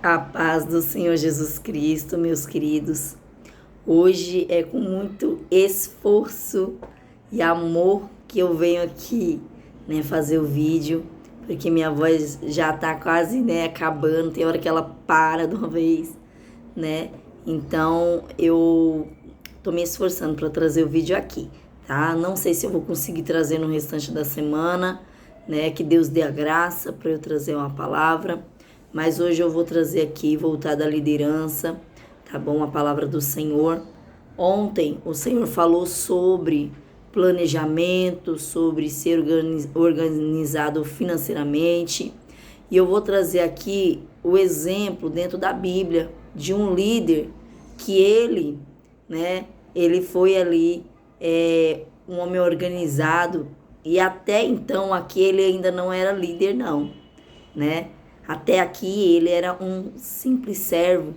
A paz do Senhor Jesus Cristo, meus queridos. Hoje é com muito esforço e amor que eu venho aqui, fazer o vídeo, porque minha voz já tá quase, acabando, tem hora que ela para de uma vez, Então, eu tô me esforçando para trazer o vídeo aqui, tá? Não sei se eu vou conseguir trazer no restante da semana, Que Deus dê a graça para eu trazer uma palavra. Mas hoje eu vou trazer aqui, voltar da liderança, tá bom? A palavra do Senhor. Ontem o Senhor falou sobre planejamento, sobre ser organizado financeiramente. E eu vou trazer aqui o exemplo dentro da Bíblia de um líder que ele foi ali um homem organizado. E até então aqui ele ainda não era líder não, Até aqui ele era um simples servo.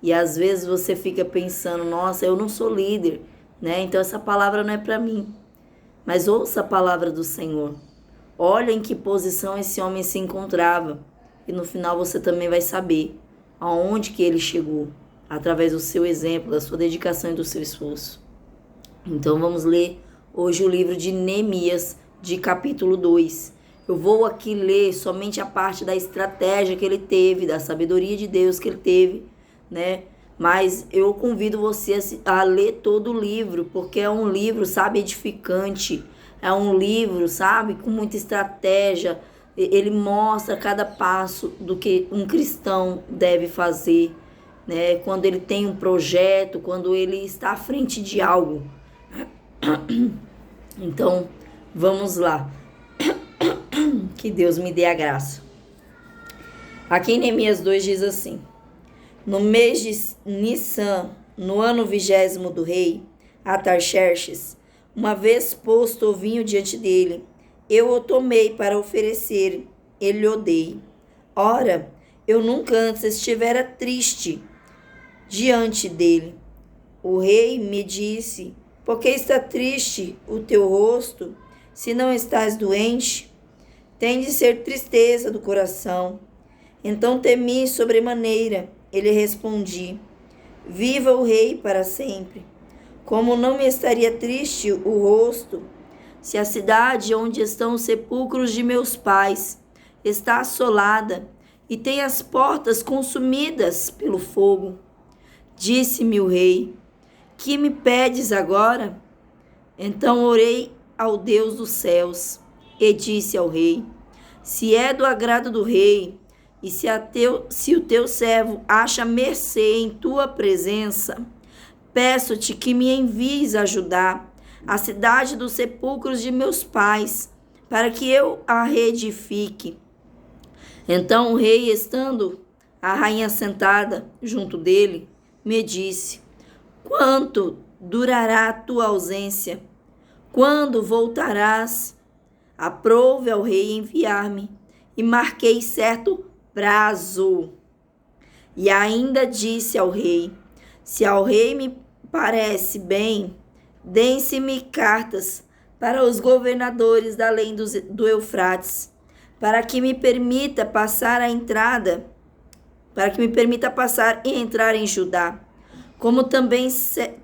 E às vezes você fica pensando, nossa, eu não sou líder, Então essa palavra não é para mim. Mas ouça a palavra do Senhor. Olha em que posição esse homem se encontrava. E no final você também vai saber aonde que ele chegou. Através do seu exemplo, da sua dedicação e do seu esforço. Então vamos ler hoje o livro de Neemias, de capítulo 2. Eu vou aqui ler somente a parte da estratégia que ele teve, da sabedoria de Deus que ele teve, Mas eu convido você a ler todo o livro, porque é um livro, edificante. É um livro, com muita estratégia. Ele mostra cada passo do que um cristão deve fazer, Quando ele tem um projeto, quando ele está à frente de algo. Então, vamos lá. Que Deus me dê a graça. Aqui em Neemias 2 diz assim: no mês de Nissan, no ano 20º do rei Artaxerxes, uma vez posto o vinho diante dele, eu o tomei para oferecer, ele o dei. Ora, eu nunca antes estivera triste diante dele. O rei me disse: por que está triste o teu rosto, se não estás doente? Tem de ser tristeza do coração. Então temi sobremaneira. Ele respondi: viva o rei para sempre. Como não me estaria triste o rosto, se a cidade onde estão os sepulcros de meus pais está assolada e tem as portas consumidas pelo fogo? Disse-me o rei: que me pedes agora? Então orei ao Deus dos céus e disse ao rei: se é do agrado do rei, e se o teu servo acha mercê em tua presença, peço-te que me envies ajudar a cidade dos sepulcros de meus pais, para que eu a reedifique. Então o rei, estando a rainha sentada junto dele, me disse: quanto durará a tua ausência? Quando voltarás? Aprouve ao rei enviar-me, e marquei certo prazo. E ainda disse ao rei: se ao rei me parece bem, deem-se-me cartas para os governadores da além do Eufrates, para que me permita passar e entrar em Judá, como também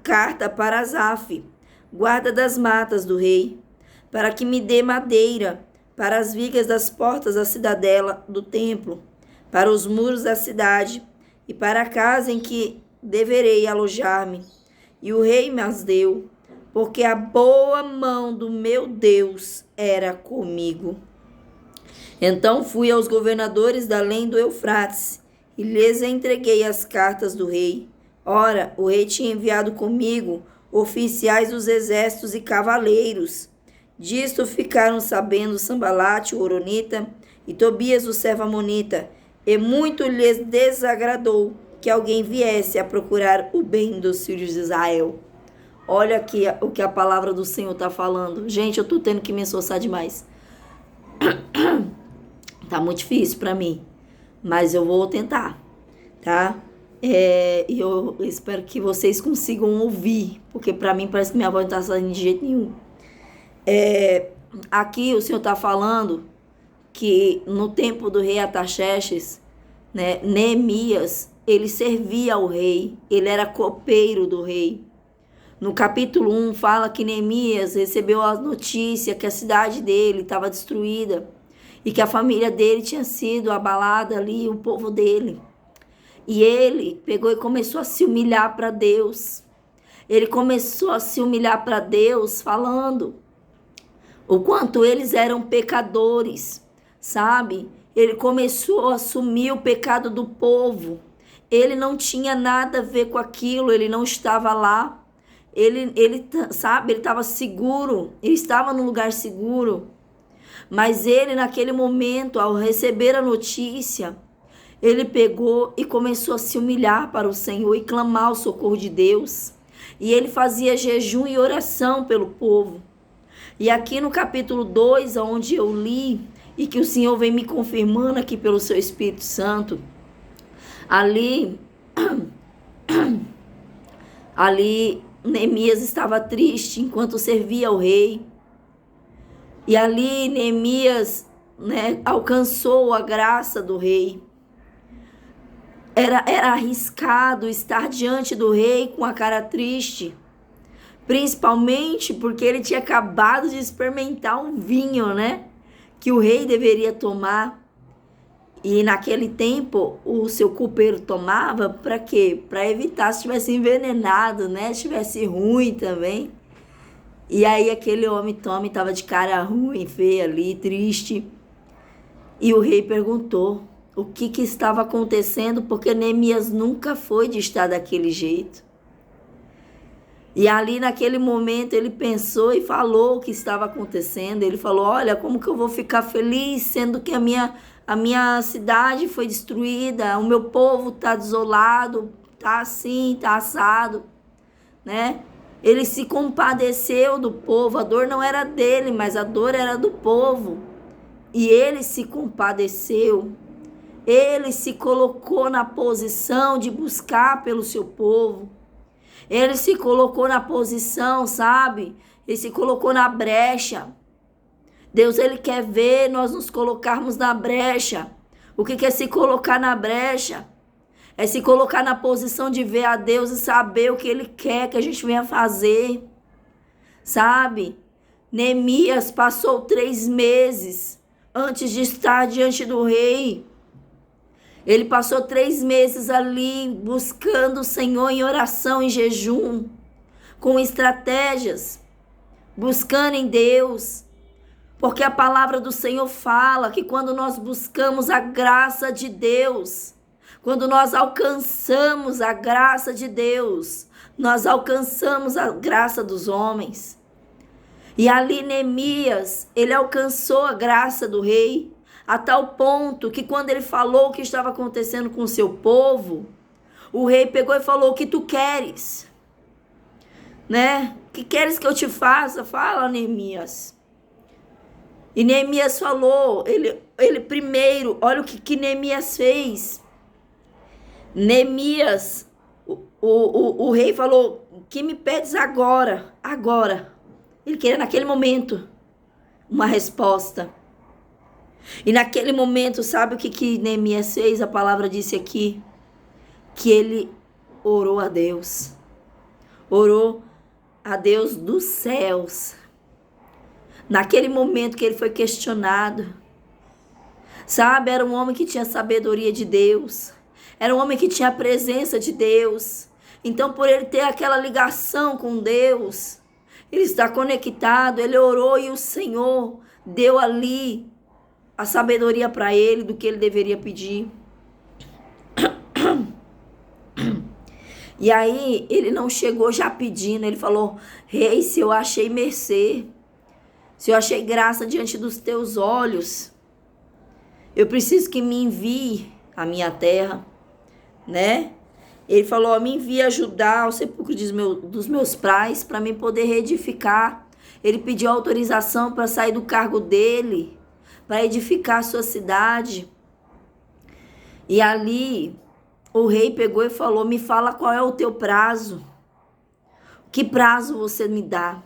carta para Asaf, guarda das matas do rei, para que me dê madeira para as vigas das portas da cidadela do templo, para os muros da cidade e para a casa em que deverei alojar-me. E o rei me as deu, porque a boa mão do meu Deus era comigo. Então fui aos governadores da além do Eufrates e lhes entreguei as cartas do rei. Ora, o rei tinha enviado comigo oficiais dos exércitos e cavaleiros. Disto ficaram sabendo Sambalate, o horonita, e Tobias, o servo amonita, e muito lhes desagradou que alguém viesse a procurar o bem dos filhos de Israel. Olha aqui o que a palavra do Senhor está falando. Gente, eu estou tendo que me esforçar demais. Tá muito difícil para mim, mas eu vou tentar, tá? Eu espero que vocês consigam ouvir, porque para mim parece que minha voz não está saindo de jeito nenhum. Aqui o Senhor está falando que no tempo do rei Artaxerxes, né? Neemias, ele servia ao rei, ele era copeiro do rei. No capítulo 1 fala que Neemias recebeu a notícia que a cidade dele estava destruída e que a família dele tinha sido abalada ali, o povo dele. E ele pegou e começou a se humilhar para Deus. Ele começou a se humilhar para Deus, falando o quanto eles eram pecadores, sabe? Ele começou a assumir o pecado do povo. Ele não tinha nada a ver com aquilo, ele não estava lá. Sabe, ele estava seguro, ele estava num lugar seguro. Mas ele, naquele momento, ao receber a notícia, ele pegou e começou a se humilhar para o Senhor e clamar o socorro de Deus. E ele fazia jejum e oração pelo povo. E aqui no capítulo 2, onde eu li, e que o Senhor vem me confirmando aqui pelo seu Espírito Santo, ali Neemias estava triste enquanto servia ao rei. E ali Neemias, né, alcançou a graça do rei. Era arriscado estar diante do rei com a cara triste, principalmente porque ele tinha acabado de experimentar um vinho, né, que o rei deveria tomar. E naquele tempo o seu copeiro tomava para quê? Para evitar se tivesse envenenado, né, se tivesse ruim também. E aí aquele homem toma e estava de cara ruim, feia ali, triste. E o rei perguntou o que estava acontecendo, porque Neemias nunca foi de estar daquele jeito. E ali naquele momento ele pensou e falou o que estava acontecendo. Ele falou, olha, como que eu vou ficar feliz sendo que a minha cidade foi destruída, o meu povo está desolado, está assim, está assado, né? Ele se compadeceu do povo, a dor não era dele, mas a dor era do povo. E ele se compadeceu, ele se colocou na posição de buscar pelo seu povo. Ele se colocou na posição, sabe? Ele se colocou na brecha. Deus, ele quer ver nós nos colocarmos na brecha. O que é se colocar na brecha? É se colocar na posição de ver a Deus e saber o que ele quer que a gente venha fazer. Sabe? Neemias passou 3 meses antes de estar diante do rei. Ele passou 3 meses ali buscando o Senhor em oração, em jejum, com estratégias, buscando em Deus. Porque a palavra do Senhor fala que quando nós buscamos a graça de Deus, quando nós alcançamos a graça de Deus, nós alcançamos a graça dos homens. E ali Neemias, ele alcançou a graça do rei, a tal ponto que quando ele falou o que estava acontecendo com o seu povo, o rei pegou e falou, o que tu queres? Né? O que queres que eu te faça? Fala, Neemias. E Neemias falou, ele primeiro, olha o que Neemias fez. Neemias, o rei falou, o que me pedes agora? Agora. Ele queria naquele momento uma resposta. E naquele momento, sabe o que Neemias fez? A palavra disse aqui, que ele orou a Deus. Orou a Deus dos céus. Naquele momento que ele foi questionado. Sabe, era um homem que tinha sabedoria de Deus. Era um homem que tinha a presença de Deus. Então, por ele ter aquela ligação com Deus, ele está conectado, ele orou e o Senhor deu ali a sabedoria para ele do que ele deveria pedir. E aí ele não chegou já pedindo, ele falou, rei, se eu achei mercê, se eu achei graça diante dos teus olhos, eu preciso que me envie a minha terra, né? Ele falou, me envie ajudar o sepulcro dos meus pais para mim poder reedificar. Ele pediu autorização para sair do cargo dele, para edificar a sua cidade. E ali o rei pegou e falou, me fala qual é o teu prazo. Que prazo você me dá?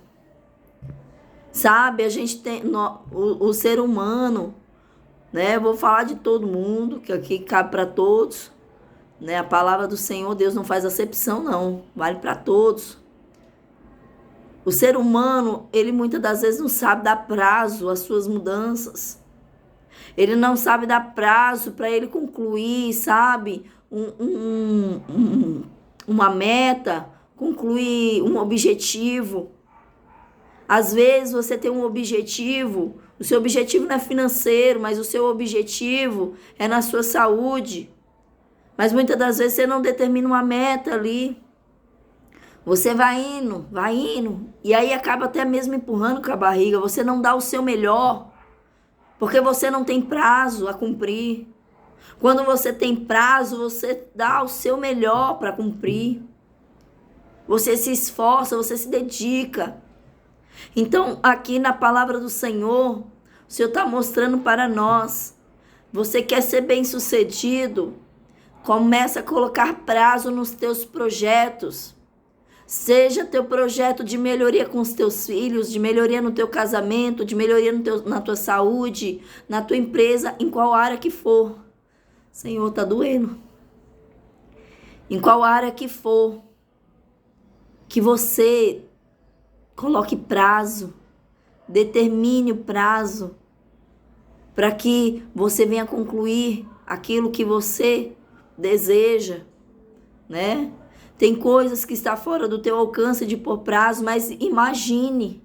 Sabe, a gente tem, o ser humano, né? Eu vou falar de todo mundo, que aqui cabe para todos, né? A palavra do Senhor, Deus não faz acepção, não. Vale para todos. O ser humano, ele muitas das vezes não sabe dar prazo às suas mudanças. Ele não sabe dar prazo para ele concluir, sabe? Uma meta, concluir um objetivo. Às vezes você tem um objetivo, o seu objetivo não é financeiro, mas o seu objetivo é na sua saúde. Mas muitas das vezes você não determina uma meta ali. Você vai indo, e aí acaba até mesmo empurrando com a barriga. Você não dá o seu melhor, porque você não tem prazo a cumprir. Quando você tem prazo, você dá o seu melhor para cumprir. Você se esforça, você se dedica. Então, aqui na palavra do Senhor, o Senhor está mostrando para nós. Você quer ser bem-sucedido? Começa a colocar prazo nos teus projetos. Seja teu projeto de melhoria com os teus filhos, de melhoria no teu casamento, de melhoria na tua saúde, na tua empresa, em qual área que for. Senhor, tá doendo. Em qual área que for, que você coloque prazo, determine o prazo, para que você venha concluir aquilo que você deseja, né? Tem coisas que está fora do teu alcance de pôr prazo, mas imagine,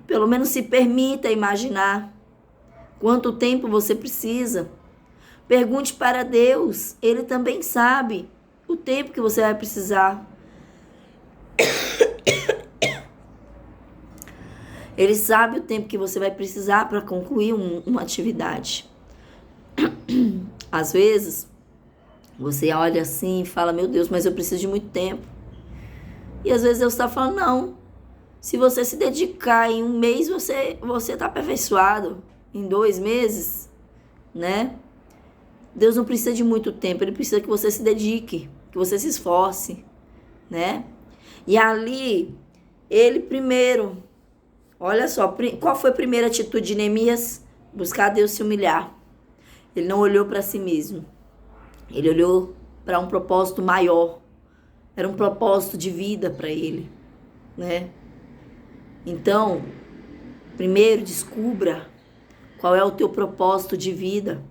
pelo menos se permita imaginar quanto tempo você precisa. Pergunte para Deus, Ele também sabe o tempo que você vai precisar. Ele sabe o tempo que você vai precisar para concluir uma atividade. Às vezes, você olha assim e fala, meu Deus, mas eu preciso de muito tempo. E às vezes Deus está falando, não. Se você se dedicar em 1 mês, você está aperfeiçoado. Em 2 meses, né? Deus não precisa de muito tempo, Ele precisa que você se dedique, que você se esforce, né? E ali, ele primeiro, olha só, qual foi a primeira atitude de Neemias? Buscar Deus, se humilhar. Ele não olhou para si mesmo. Ele olhou para um propósito maior. Era um propósito de vida para ele, né? Então, primeiro descubra qual é o teu propósito de vida.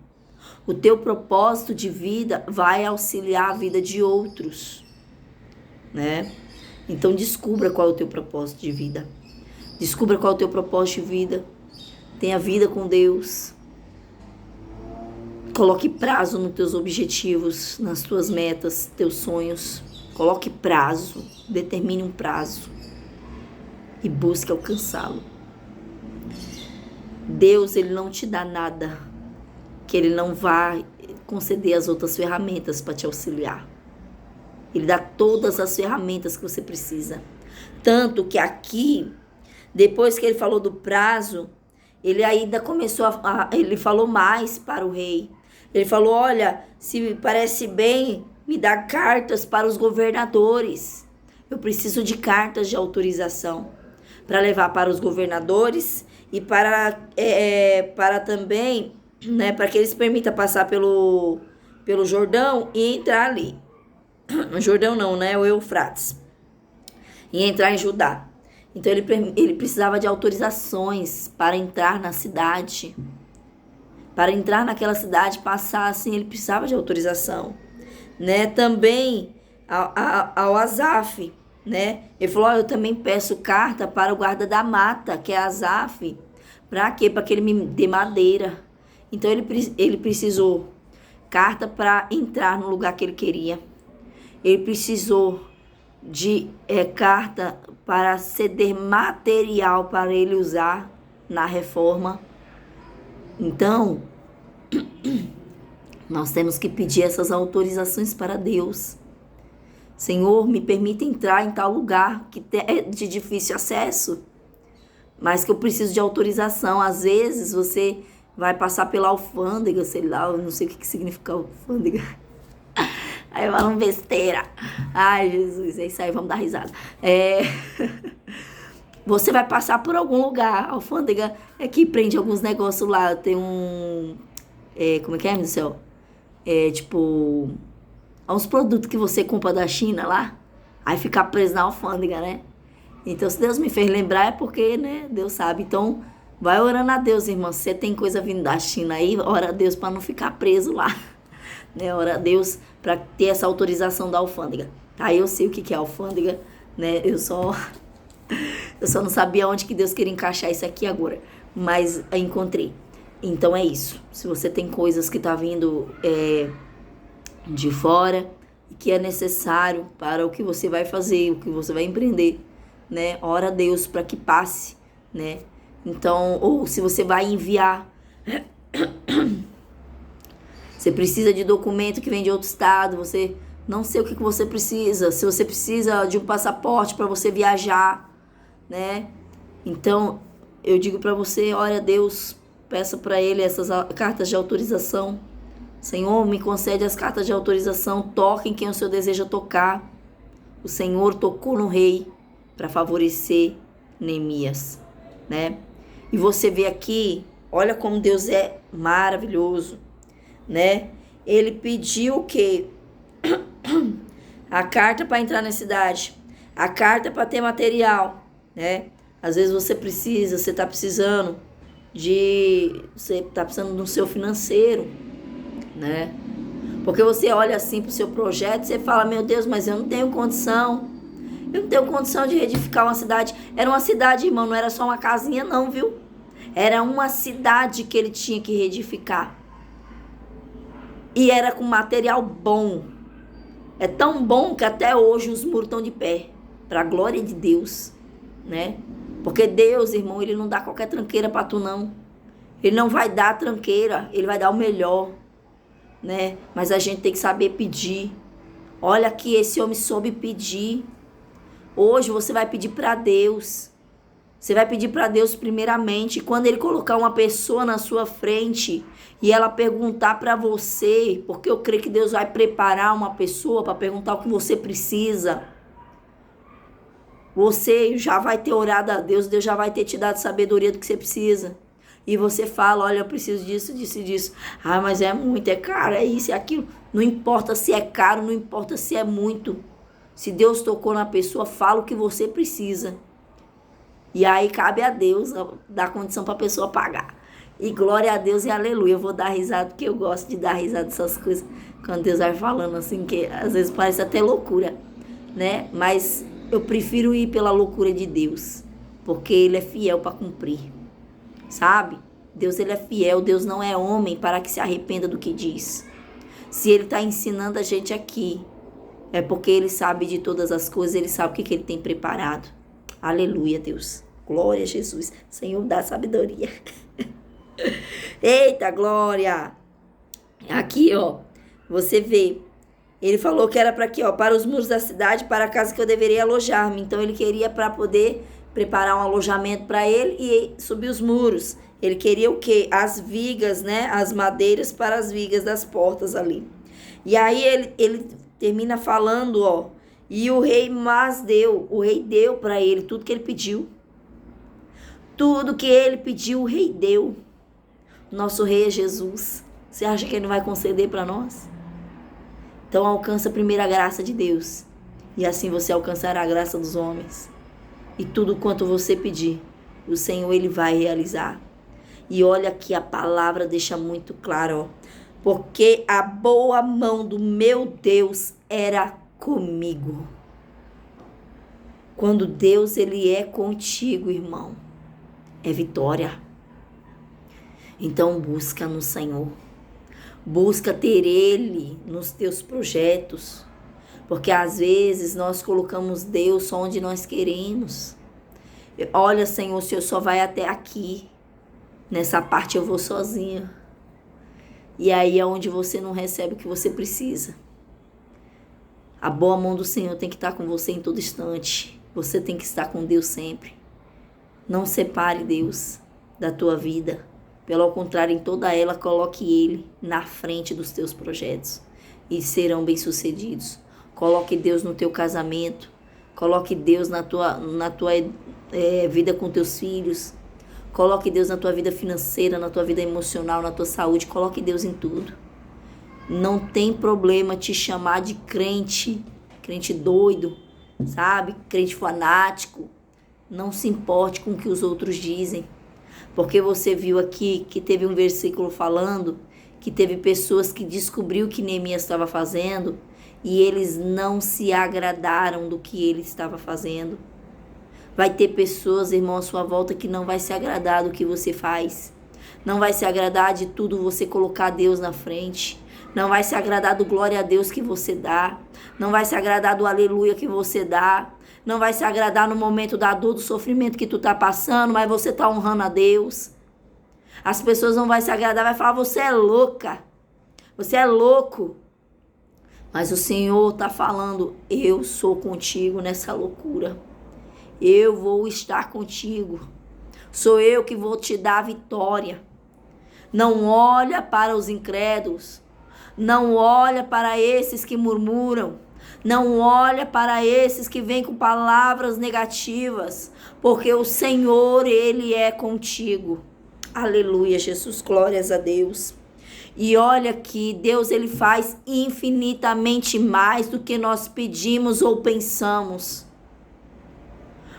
O teu propósito de vida vai auxiliar a vida de outros, né? Então, descubra qual é o teu propósito de vida. Descubra qual é o teu propósito de vida. Tenha vida com Deus. Coloque prazo nos teus objetivos, nas tuas metas, teus sonhos. Coloque prazo, determine um prazo e busque alcançá-lo. Deus, Ele não te dá nada que Ele não vai conceder as outras ferramentas para te auxiliar. Ele dá todas as ferramentas que você precisa. Tanto que aqui, depois que Ele falou do prazo, Ele ainda começou Ele falou mais para o rei. Ele falou, olha, se me parece bem, me dá cartas para os governadores. Eu preciso de cartas de autorização para levar para os governadores e para também, né, para que eles permitam passar pelo Jordão e entrar ali. No Jordão não, né, o Eufrates. E entrar em Judá. Então ele precisava de autorizações para entrar na cidade. Para entrar naquela cidade, passar assim, ele precisava de autorização, né? Também ao Asaf, né? Ele falou, eu também peço carta para o guarda da mata, que é Asaf. Para quê? Para que ele me dê madeira. Então ele precisou carta para entrar no lugar que ele queria. Ele precisou de carta para ceder material para ele usar na reforma. Então, nós temos que pedir essas autorizações para Deus. Senhor, me permita entrar em tal lugar que é de difícil acesso, mas que eu preciso de autorização. Às vezes você vai passar pela alfândega, sei lá, eu não sei o que significa alfândega. Aí eu falo besteira. Ai, Jesus, é isso aí, vamos dar risada. Você vai passar por algum lugar, a alfândega é que prende alguns negócios lá. Tem como é que é, meu Deus do céu? Tipo, uns produtos que você compra da China lá, aí fica preso na alfândega, né? Então, se Deus me fez lembrar, é porque, né, Deus sabe. Então, vai orando a Deus, irmã. Se você tem coisa vindo da China aí, ora a Deus para não ficar preso lá. Né? Ora a Deus para ter essa autorização da alfândega. Tá? Eu sei o que é alfândega, né? Eu só não sabia onde que Deus queria encaixar isso aqui agora. Mas eu encontrei. Então, é isso. Se você tem coisas que tá vindo de fora e que é necessário para o que você vai fazer, o que você vai empreender, né? Ora a Deus para que passe, né? Então, ou se você vai enviar, você precisa de documento que vem de outro estado, você não sei o que você precisa, se você precisa de um passaporte para você viajar, né? Então, eu digo para você, ora a Deus, peça para Ele essas cartas de autorização. Senhor, me concede as cartas de autorização, toque em quem o Senhor deseja tocar. O Senhor tocou no rei para favorecer Neemias, né? E você vê aqui, olha como Deus é maravilhoso, né? Ele pediu o quê? A carta para entrar na cidade, a carta para ter material, né? Às vezes você está precisando de um seu financeiro, né? Porque você olha assim pro seu projeto, você fala, meu Deus, mas eu não tenho condição. Eu não tenho condição de reedificar uma cidade. Era uma cidade, irmão, não era só uma casinha não, viu? Era uma cidade que ele tinha que reedificar. E era com material bom. É tão bom que até hoje os muros estão de pé. Para a glória de Deus, né? Porque Deus, irmão, Ele não dá qualquer tranqueira para tu, não. Ele não vai dar tranqueira, Ele vai dar o melhor, né? Mas a gente tem que saber pedir. Olha que esse homem soube pedir. Hoje você vai pedir para Deus. Você vai pedir para Deus primeiramente. Quando Ele colocar uma pessoa na sua frente e ela perguntar para você, porque eu creio que Deus vai preparar uma pessoa para perguntar o que você precisa. Você já vai ter orado a Deus, Deus já vai ter te dado sabedoria do que você precisa. E você fala, olha, eu preciso disso, disso e disso. Ah, mas é muito, é caro, é isso, é aquilo. Não importa se é caro, não importa se é muito. Se Deus tocou na pessoa, fala o que você precisa. E aí cabe a Deus dar condição para a pessoa pagar. E glória a Deus e aleluia. Eu vou dar risada, porque eu gosto de dar risada dessas coisas. Quando Deus vai falando assim, que às vezes parece até loucura, né? Mas eu prefiro ir pela loucura de Deus, porque Ele é fiel para cumprir. Sabe? Deus, Ele é fiel. Deus não é homem para que se arrependa do que diz. Se Ele está ensinando a gente aqui, é porque Ele sabe de todas as coisas. Ele sabe o que Ele tem preparado. Aleluia, Deus. Glória a Jesus. Senhor, dá sabedoria. Eita, glória. Aqui, ó. Você vê. Ele falou que era para aqui, ó. Para os muros da cidade, para a casa que eu deveria alojar-me. Então, ele queria para poder preparar um alojamento para ele e subir os muros. Ele queria o quê? As vigas, né? As madeiras para as vigas das portas ali. E aí, ele termina falando, ó. E o rei deu para ele tudo que ele pediu. Tudo que ele pediu, o rei deu. Nosso rei é Jesus. Você acha que ele não vai conceder para nós? Então alcança primeiro a graça de Deus. E assim você alcançará a graça dos homens. E tudo quanto você pedir, o Senhor Ele vai realizar. E olha que a palavra deixa muito claro, ó. Porque a boa mão do meu Deus era comigo. Quando Deus Ele é contigo, irmão, é vitória. Então busca no Senhor. Busca ter Ele nos teus projetos. Porque às vezes nós colocamos Deus só onde nós queremos. Olha, Senhor, o Senhor só vai até aqui. Nessa parte eu vou sozinha. E aí é onde você não recebe o que você precisa. A boa mão do Senhor tem que estar com você em todo instante. Você tem que estar com Deus sempre. Não separe Deus da tua vida. Pelo contrário, em toda ela, coloque Ele na frente dos teus projetos. E serão bem-sucedidos. Coloque Deus no teu casamento. Coloque Deus na tua vida com teus filhos. Coloque Deus na tua vida financeira, na tua vida emocional, na tua saúde. Coloque Deus em tudo. Não tem problema te chamar de crente doido, sabe? Crente fanático. Não se importe com o que os outros dizem. Porque você viu aqui que teve um versículo falando que teve pessoas que descobriu o que Neemias estava fazendo e eles não se agradaram do que ele estava fazendo. Vai ter pessoas, irmão, à sua volta que não vai se agradar do que você faz. Não vai se agradar de tudo você colocar Deus na frente. Não vai se agradar do glória a Deus que você dá. Não vai se agradar do aleluia que você dá. Não vai se agradar no momento da dor, do sofrimento que tu tá passando, mas você tá honrando a Deus. As pessoas não vão se agradar, vai falar, você é louca. Você é louco. Mas o Senhor tá falando, eu sou contigo nessa loucura. Eu vou estar contigo. Sou eu que vou te dar a vitória. Não olha para os incrédulos. Não olha para esses que murmuram. Não olha para esses que vêm com palavras negativas. Porque o Senhor, Ele é contigo. Aleluia, Jesus, glórias a Deus. E olha que Deus, Ele faz infinitamente mais do que nós pedimos ou pensamos.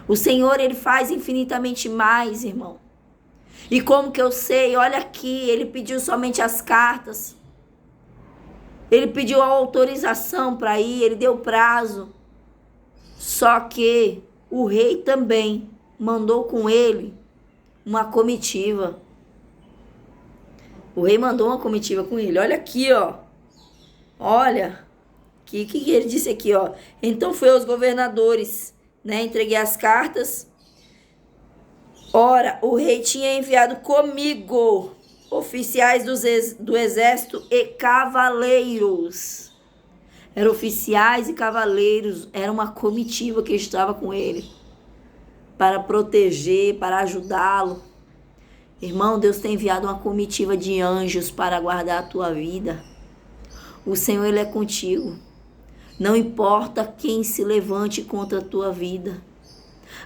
O Senhor, Ele faz infinitamente mais, irmão. E como que eu sei? Olha aqui, Ele pediu somente as cartas. Ele pediu a autorização para ir, Ele deu prazo. Só que o rei também mandou com ele uma comitiva. O rei mandou uma comitiva com ele. Olha aqui, ó. Olha. O que ele disse aqui, ó. Então fui aos governadores, né? Entreguei as cartas. Ora, o rei tinha enviado comigo oficiais do exército e cavaleiros. Eram oficiais e cavaleiros. Era uma comitiva que estava com ele. Para proteger, para ajudá-lo. Irmão, Deus tem enviado uma comitiva de anjos para guardar a tua vida. O Senhor, Ele é contigo. Não importa quem se levante contra a tua vida.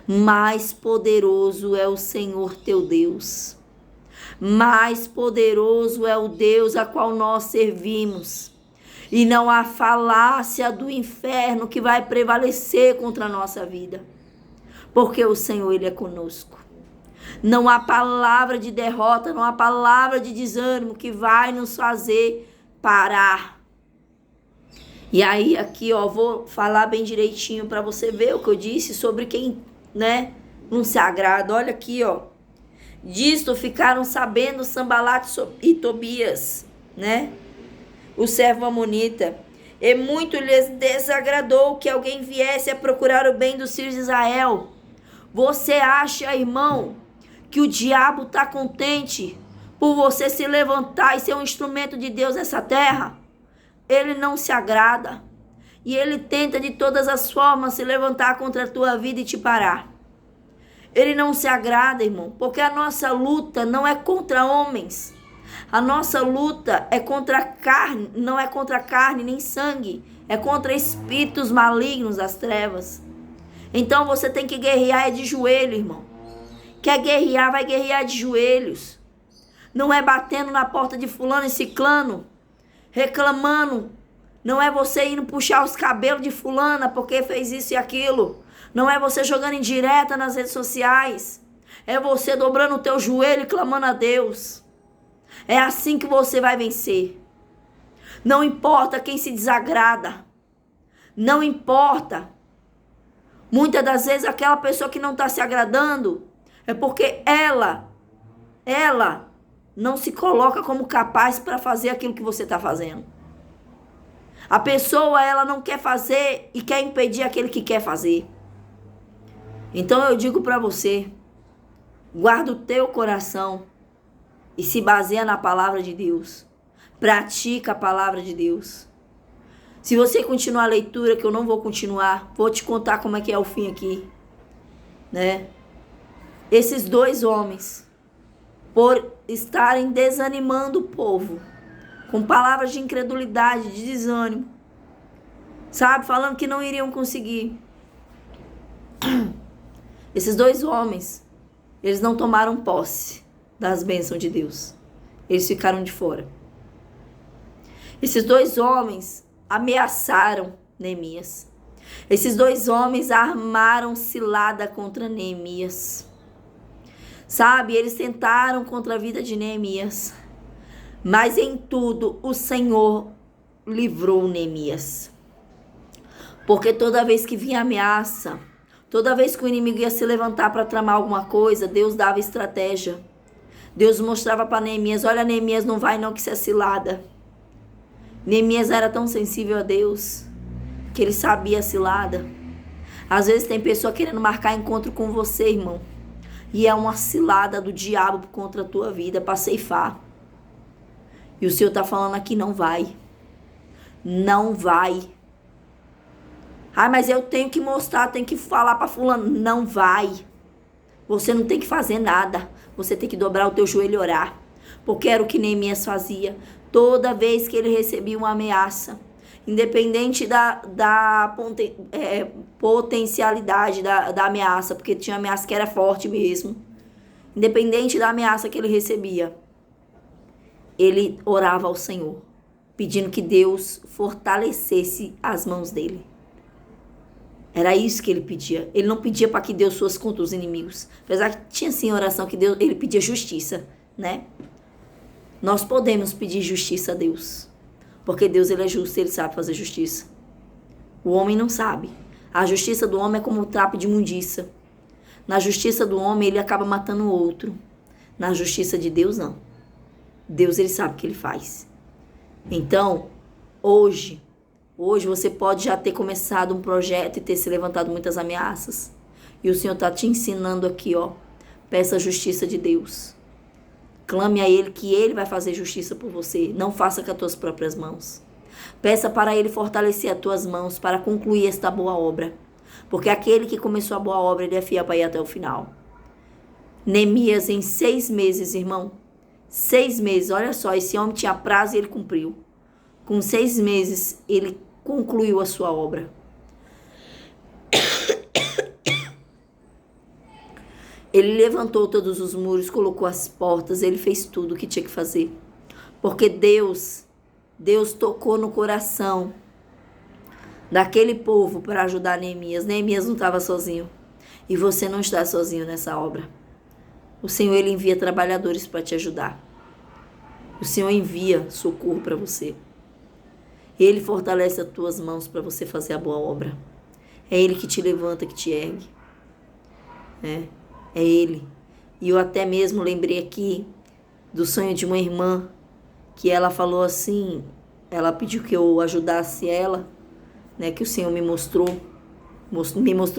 Mais poderoso é o Senhor teu Deus. Mais poderoso é o Deus a qual nós servimos. E não há falácia do inferno que vai prevalecer contra a nossa vida. Porque o Senhor, Ele é conosco. Não há palavra de derrota, não há palavra de desânimo que vai nos fazer parar. E aí aqui, ó, vou falar bem direitinho para você ver o que eu disse sobre quem, né, não se agrada. Olha aqui, ó. Disto ficaram sabendo Sanbalate e Tobias, né, o servo amonita. E muito lhes desagradou que alguém viesse a procurar o bem dos filhos de Israel. Você acha, irmão, que o diabo está contente por você se levantar e ser um instrumento de Deus nessa terra? Ele não se agrada. E ele tenta de todas as formas se levantar contra a tua vida e te parar. Ele não se agrada, irmão, porque a nossa luta não é contra homens. A nossa luta é contra a carne, não é contra carne nem sangue. É contra espíritos malignos das trevas. Então você tem que guerrear de joelho, irmão. Quer guerrear, vai guerrear de joelhos. Não é batendo na porta de fulano e ciclano, reclamando. Não é você indo puxar os cabelos de fulana porque fez isso e aquilo. Não é você jogando indireta nas redes sociais. É você dobrando o teu joelho e clamando a Deus. É assim que você vai vencer. Não importa quem se desagrada. Não importa. Muitas das vezes aquela pessoa que não está se agradando é porque ela não se coloca como capaz para fazer aquilo que você está fazendo. A pessoa, ela não quer fazer e quer impedir aquele que quer fazer. Então eu digo para você, guarda o teu coração e se baseia na palavra de Deus. Pratica a palavra de Deus. Se você continuar a leitura, que eu não vou continuar, vou te contar como é que é o fim aqui, né? Esses dois homens, por estarem desanimando o povo, com palavras de incredulidade, de desânimo, sabe? Falando que não iriam conseguir. Esses 2 homens, eles não tomaram posse das bênçãos de Deus. Eles ficaram de fora. Esses 2 homens ameaçaram Neemias. Esses 2 homens armaram cilada contra Neemias. Sabe, eles tentaram contra a vida de Neemias. Mas em tudo o Senhor livrou Neemias. Porque toda vez que vinha ameaça, toda vez que o inimigo ia se levantar para tramar alguma coisa, Deus dava estratégia. Deus mostrava para Neemias, olha, Neemias, não vai não que isso é cilada. Neemias era tão sensível a Deus que ele sabia a cilada. Às vezes tem pessoa querendo marcar encontro com você, irmão. E é uma cilada do diabo contra a tua vida para ceifar. E o Senhor está falando aqui, não vai. Não vai. Ah, mas eu tenho que mostrar, tenho que falar para fulano. Não vai. Você não tem que fazer nada. Você tem que dobrar o teu joelho e orar. Porque era o que Neemias fazia. Toda vez que ele recebia uma ameaça, independente da potencialidade da ameaça, porque tinha ameaça que era forte mesmo. Independente da ameaça que ele recebia, ele orava ao Senhor, pedindo que Deus fortalecesse as mãos dele. Era isso que ele pedia. Ele não pedia para que Deus fosse contra os inimigos. Apesar que tinha sim oração que Deus, ele pedia justiça, né? Nós podemos pedir justiça a Deus. Porque Deus, ele é justo, ele sabe fazer justiça. O homem não sabe. A justiça do homem é como o trapo de imundícia. Na justiça do homem, ele acaba matando o outro. Na justiça de Deus, não. Deus, ele sabe o que ele faz. Então, hoje você pode já ter começado um projeto e ter se levantado muitas ameaças. E o Senhor está te ensinando aqui, ó. Peça a justiça de Deus. Clame a Ele que Ele vai fazer justiça por você. Não faça com as tuas próprias mãos. Peça para Ele fortalecer as tuas mãos para concluir esta boa obra. Porque aquele que começou a boa obra, ele é fiel para ir até o final. Neemias, em 6 meses, irmão. 6 meses, olha só, esse homem tinha prazo e ele cumpriu. Com 6 meses, ele concluiu a sua obra. Ele levantou todos os muros, colocou as portas, ele fez tudo o que tinha que fazer. Porque Deus tocou no coração daquele povo para ajudar Neemias. Neemias não estava sozinho. E você não está sozinho nessa obra. O Senhor, ele envia trabalhadores para te ajudar. O Senhor envia socorro para você. Ele fortalece as tuas mãos para você fazer a boa obra. É Ele que te levanta, que te ergue. É Ele. E eu até mesmo lembrei aqui do sonho de uma irmã, que ela falou assim, ela pediu que eu ajudasse ela, né, que o Senhor me mostrou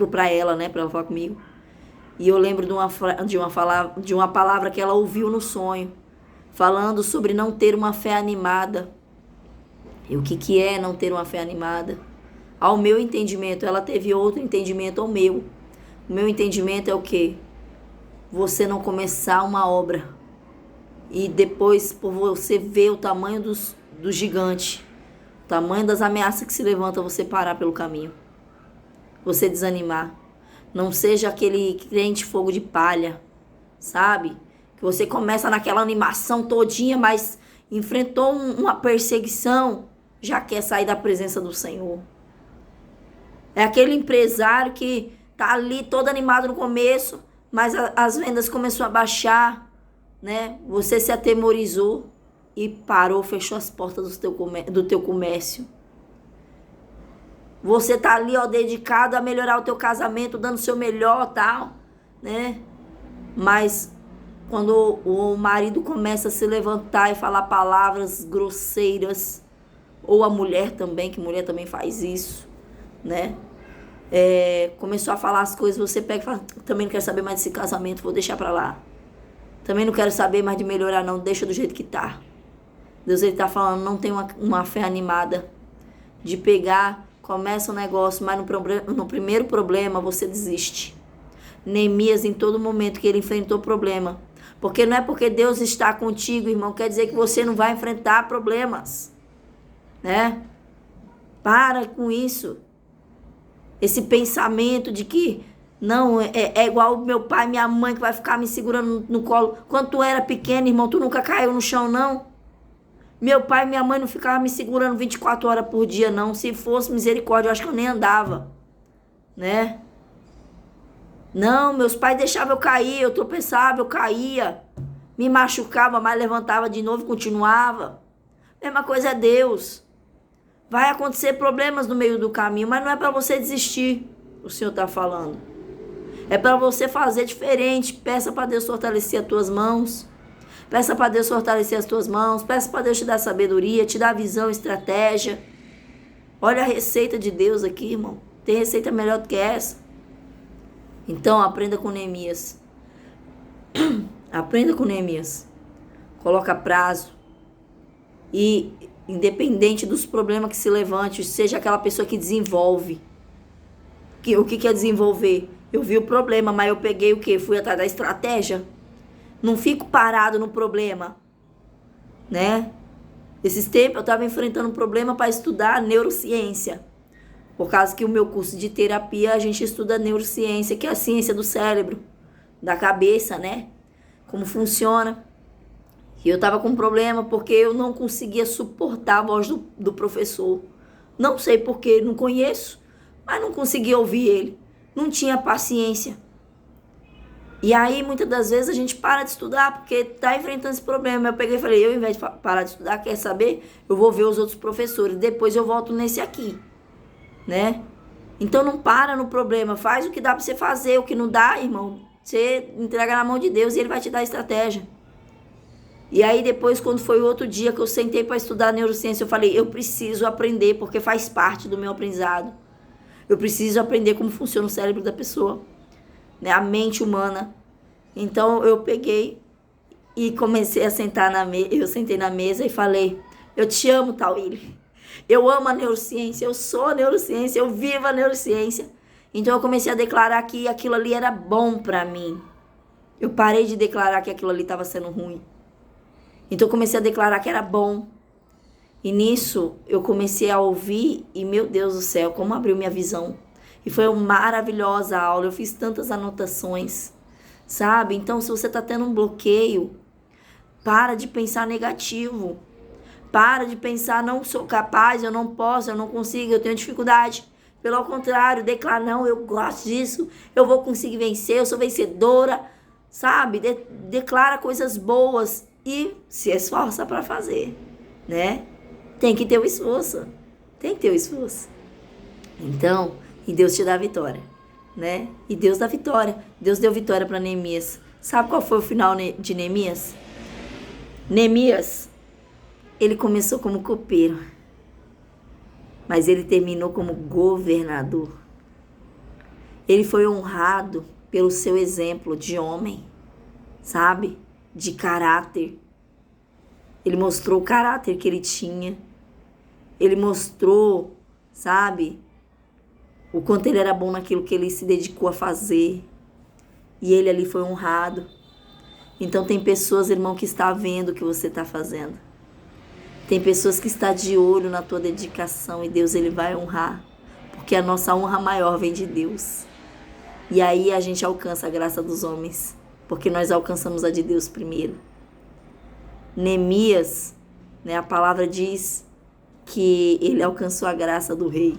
para ela, né, para ela falar comigo. E eu lembro de uma palavra que ela ouviu no sonho, falando sobre não ter uma fé animada. E o que é não ter uma fé animada? Ao meu entendimento, ela teve outro entendimento ao meu. O meu entendimento é o quê? Você não começar uma obra e depois, por você ver o tamanho do gigante, o tamanho das ameaças que se levantam, você parar pelo caminho. Você desanimar. Não seja aquele crente fogo de palha, sabe? Que você começa naquela animação todinha, mas enfrentou uma perseguição, já quer sair da presença do Senhor. É aquele empresário que tá ali todo animado no começo, mas as vendas começaram a baixar, né? Você se atemorizou e parou, fechou as portas do teu comércio. Você tá ali, ó, dedicado a melhorar o teu casamento, dando o seu melhor, tal, né? Mas quando o marido começa a se levantar e falar palavras grosseiras, ou a mulher também, que mulher também faz isso, né? Começou a falar as coisas, você pega e fala, também não quero saber mais desse casamento, vou deixar pra lá. Também não quero saber mais de melhorar não, deixa do jeito que tá. Deus, ele tá falando, não tem uma fé animada de pegar, começa um negócio, mas no primeiro problema você desiste. Neemias, em todo momento que ele enfrentou problema, porque não é porque Deus está contigo, irmão, quer dizer que você não vai enfrentar problemas, né? Para com isso. Esse pensamento de que Não, é igual meu pai e minha mãe que vai ficar me segurando no colo. Quando tu era pequeno, irmão, tu nunca caiu no chão, não? Meu pai e minha mãe não ficavam me segurando 24 horas por dia, não. Se fosse misericórdia, eu acho que eu nem andava, né? Não, meus pais deixavam eu cair, eu tropeçava, eu caía. Me machucava, mas levantava de novo e continuava. Mesma coisa é Deus. Vai acontecer problemas no meio do caminho, mas não é para você desistir, o Senhor está falando. É para você fazer diferente. Peça para Deus fortalecer as tuas mãos. Peça para Deus fortalecer as tuas mãos. Peça para Deus te dar sabedoria, te dar visão, estratégia. Olha a receita de Deus aqui, irmão. Tem receita melhor do que essa. Então, aprenda com Neemias. Aprenda com Neemias. Coloca prazo. E, independente dos problemas que se levante, seja aquela pessoa que desenvolve. O que é desenvolver? Eu vi o problema, mas eu peguei o quê? Fui atrás da estratégia. Não fico parado no problema, né? Esses tempos eu estava enfrentando um problema para estudar neurociência. Por causa que o meu curso de terapia, a gente estuda neurociência, que é a ciência do cérebro, da cabeça, né? Como funciona. E eu estava com um problema porque eu não conseguia suportar a voz do professor. Não sei porquê, não conheço, mas não conseguia ouvir ele. Não tinha paciência. E aí, muitas das vezes, a gente para de estudar porque está enfrentando esse problema. Eu peguei e falei, eu, ao invés de parar de estudar, quer saber? Eu vou ver os outros professores, depois eu volto nesse aqui, né? Então, não para no problema, faz o que dá para você fazer, o que não dá, irmão, você entrega na mão de Deus e Ele vai te dar a estratégia. E aí, depois, quando foi o outro dia que eu sentei para estudar neurociência, eu falei, eu preciso aprender, porque faz parte do meu aprendizado. Eu preciso aprender como funciona o cérebro da pessoa, né? A mente humana. Então eu peguei e comecei a sentar na mesa. Eu sentei na mesa e falei, eu te amo, Tauíli. Eu amo a neurociência, eu sou a neurociência, eu vivo a neurociência. Então eu comecei a declarar que aquilo ali era bom para mim. Eu parei de declarar que aquilo ali estava sendo ruim. Então eu comecei a declarar que era bom. E nisso eu comecei a ouvir e, meu Deus do céu, como abriu minha visão. E foi uma maravilhosa aula, eu fiz tantas anotações, sabe? Então, se você está tendo um bloqueio, para de pensar negativo. Para de pensar, não sou capaz, eu não posso, eu não consigo, eu tenho dificuldade. Pelo contrário, declara, não, eu gosto disso, eu vou conseguir vencer, eu sou vencedora, sabe? Declara coisas boas e se esforça para fazer, né? Tem que ter o esforço. Tem que ter o esforço. Então, e Deus te dá a vitória, né? E Deus dá vitória. Deus deu vitória para Neemias. Sabe qual foi o final de Neemias? Neemias, ele começou como copeiro, mas ele terminou como governador. Ele foi honrado pelo seu exemplo de homem, sabe? De caráter. Ele mostrou o caráter que ele tinha. Ele mostrou, sabe, o quanto ele era bom naquilo que ele se dedicou a fazer. E ele ali foi honrado. Então tem pessoas, irmão, que está vendo o que você está fazendo. Tem pessoas que estão de olho na tua dedicação e Deus, Ele vai honrar. Porque a nossa honra maior vem de Deus. E aí a gente alcança a graça dos homens. Porque nós alcançamos a de Deus primeiro. Neemias, né, a palavra diz que ele alcançou a graça do rei.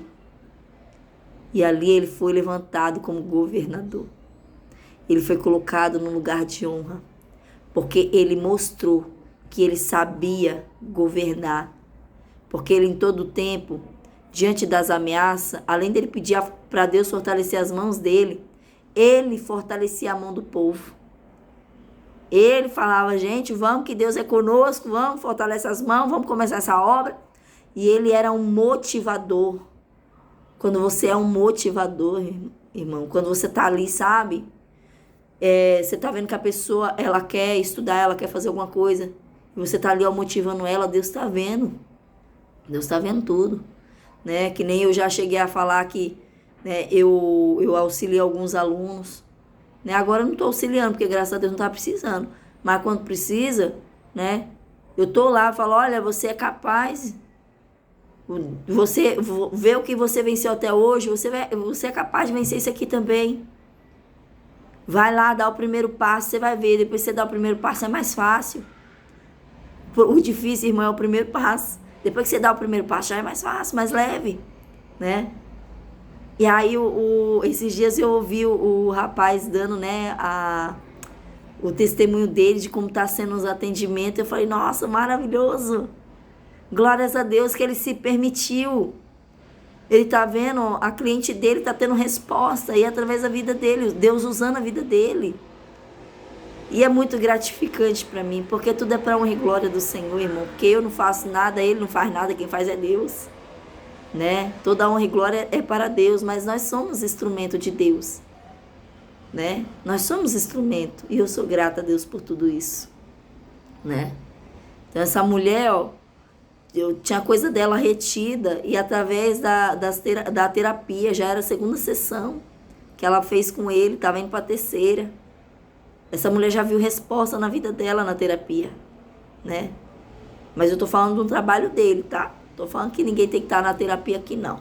E ali ele foi levantado como governador. Ele foi colocado num lugar de honra. Porque ele mostrou que ele sabia governar. Porque ele, em todo o tempo, diante das ameaças, além dele pedir para Deus fortalecer as mãos dele, ele fortalecia a mão do povo. Ele falava, gente, vamos que Deus é conosco, vamos, fortalece as mãos, vamos começar essa obra. E ele era um motivador. Quando você é um motivador, irmão, quando você tá ali, sabe? Você tá vendo que a pessoa, ela quer estudar, ela quer fazer alguma coisa. E você tá ali, ó, motivando ela, Deus tá vendo. Deus tá vendo tudo. Né? Que nem eu já cheguei a falar que, né, eu auxiliei alguns alunos. Né? Agora eu não tô auxiliando, porque graças a Deus não tá precisando. Mas quando precisa, né? Eu tô lá, falo, olha, você é capaz. Você vê o que você venceu até hoje, você é capaz de vencer isso aqui também. Vai lá, dá o primeiro passo, você vai ver. Depois que você dá o primeiro passo, é mais fácil. O difícil, irmão, é o primeiro passo. Depois que você dá o primeiro passo, já é mais fácil, mais leve, né? E aí, esses dias eu ouvi o rapaz dando, né, o testemunho dele de como tá sendo os atendimentos. Eu falei, nossa, maravilhoso. Glórias a Deus que ele se permitiu. Ele tá vendo, a cliente dele tá tendo resposta aí através da vida dele, Deus usando a vida dele. E é muito gratificante para mim, porque tudo é para honra e glória do Senhor, irmão. Porque eu não faço nada, ele não faz nada, quem faz é Deus, né? Toda honra e glória é para Deus, mas nós somos instrumento de Deus, né? Nós somos instrumento, e eu sou grata a Deus por tudo isso, né? Então essa mulher, ó, eu tinha coisa dela retida, e através da terapia, já era a segunda sessão que ela fez com ele, estava indo para a terceira. Essa mulher já viu resposta na vida dela na terapia, né? Mas eu tô falando de um trabalho dele, tá? Tô falando que ninguém tem que estar na terapia aqui, não,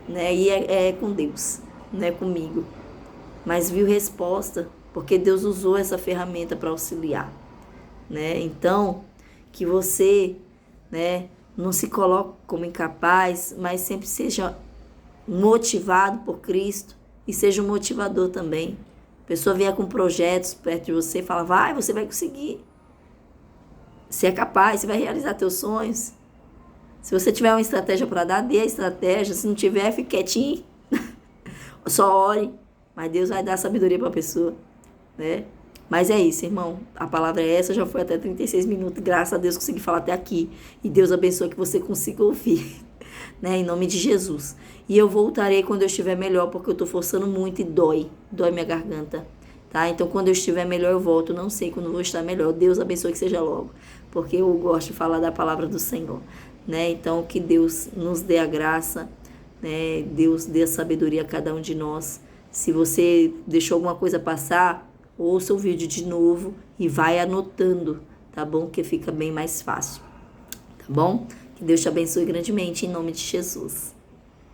né? E é com Deus, não é comigo. Mas viu resposta, porque Deus usou essa ferramenta para auxiliar, né? Então, que você, né, não se coloque como incapaz, mas sempre seja motivado por Cristo e seja um motivador também. A pessoa vier com projetos perto de você e fala, vai, você vai conseguir. Você é capaz, você vai realizar teus sonhos. Se você tiver uma estratégia para dar, dê a estratégia. Se não tiver, fique quietinho. Só ore. Mas Deus vai dar sabedoria para a pessoa, né? Mas é isso, irmão. A palavra é essa, já foi até 36 minutos. Graças a Deus consegui falar até aqui. E Deus abençoe que você consiga ouvir, né? Em nome de Jesus. E eu voltarei quando eu estiver melhor, porque eu estou forçando muito e dói minha garganta, tá? Então, quando eu estiver melhor, eu volto. Não sei quando eu vou estar melhor. Deus abençoe que seja logo, porque eu gosto de falar da palavra do Senhor, né? Então, que Deus nos dê a graça, né? Deus dê a sabedoria a cada um de nós. Se você deixou alguma coisa passar, ouça o vídeo de novo e vai anotando, tá bom? Que fica bem mais fácil, tá bom? Que Deus te abençoe grandemente, em nome de Jesus.